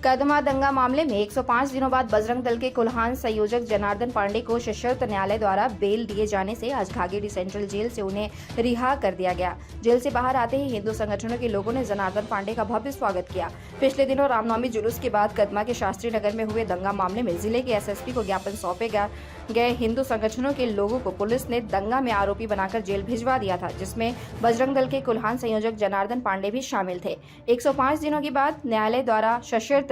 कदमा दंगा मामले में 105 दिनों बाद बजरंग दल के कुल्हान संयोजक जनार्दन पांडे को सशर्त न्यायालय द्वारा बेल दिए जाने से आज घाघेड़ी सेंट्रल जेल से उन्हें रिहा कर दिया गया। जेल से बाहर आते ही हिंदू संगठनों के लोगों ने जनार्दन पांडे का भव्य स्वागत किया। पिछले दिनों रामनवमी जुलूस के बाद कदमा के शास्त्री नगर में हुए दंगा मामले में जिले के एसएसपी को ज्ञापन सौंपे गए हिंदू संगठनों के लोगों को पुलिस ने दंगा में आरोपी बनाकर जेल भिजवा दिया था, जिसमें बजरंग दल के कुल्हान संयोजक जनार्दन पांडे भी शामिल थे। 105 दिनों के बाद न्यायालय द्वारा सशर्त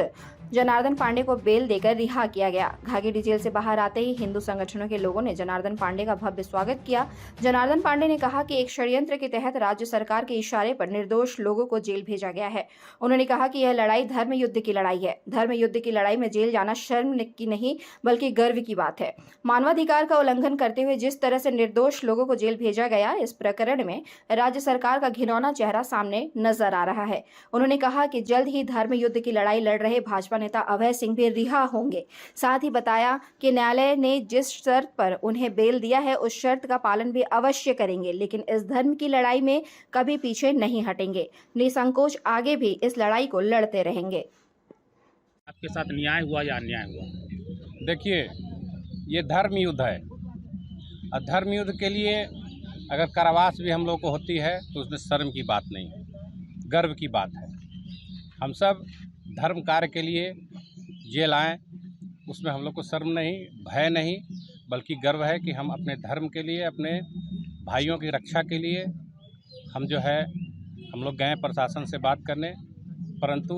जनार्दन पांडे को बेल देकर रिहा किया गया। घाघेड़ी जेल से बाहर आते ही हिंदू संगठनों के लोगों ने जनार्दन पांडे का भव्य स्वागत किया। जनार्दन पांडे ने कहा कि एक षड्यंत्र के तहत राज्य सरकार के इशारे पर निर्दोष लोगों को जेल भेजा गया है। उन्होंने कहा कि यह लड़ाई धर्म युद्ध की लड़ाई है। धर्म युद्ध की लड़ाई में जेल जाना शर्म की नहीं बल्कि गर्व की बात है। मानवाधिकार का उल्लंघन करते हुए जिस तरह से निर्दोष लोगों को जेल भेजा गया, इस प्रकरण में राज्य सरकार का घिनौना चेहरा सामने नजर आ रहा है। उन्होंने कहा कि जल्द ही धर्म युद्ध की लड़ाई लड़ रहे भाजपा नेता अभय सिंह भी रिहा होंगे। साथ ही बताया कि न्यायालय ने जिस शर्त पर उन्हें बेल दिया है उस शर्त का पालन भी अवश्य करेंगे, लेकिन इस धर्म की लड़ाई में कभी पीछे नहीं हटेंगे। निसंकोच आगे भी इस लड़ाई को लड़ते रहेंगे। आपके साथ न्याय हुआ या अन्याय हुआ? देखिए, ये धर्म युद्ध है और धर्म युद्ध के लिए अगर कारावास भी हम लोग को होती है तो उसमें शर्म की बात नहीं है, गर्व की बात है। हम सब धर्म कार्य के लिए जेल आए, उसमें हम लोग को शर्म नहीं, भय नहीं, बल्कि गर्व है कि हम अपने धर्म के लिए, अपने भाइयों की रक्षा के लिए हम जो है हम लोग गए प्रशासन से बात करने, परंतु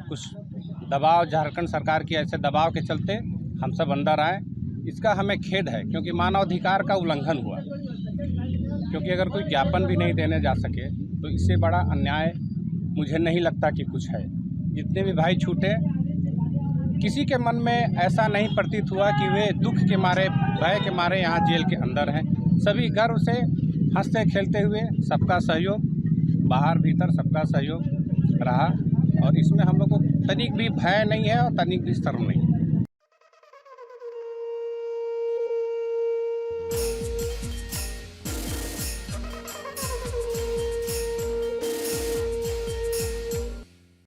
कुछ दबाव, झारखंड सरकार की ऐसे दबाव के चलते हम सब अंदर आए। इसका हमें खेद है क्योंकि मानवाधिकार का उल्लंघन हुआ। क्योंकि अगर कोई ज्ञापन भी नहीं देने जा सके तो इससे बड़ा अन्याय मुझे नहीं लगता कि कुछ है। जितने भी भाई छूटे, किसी के मन में ऐसा नहीं प्रतीत हुआ कि वे दुख के मारे, भय के मारे यहाँ जेल के अंदर हैं। सभी गर्व से हंसते खेलते हुए, सबका सहयोग, बाहर भीतर सबका सहयोग रहा और इसमें हम लोग को तनिक भी भय नहीं है और तनिक भी शर्म नहीं।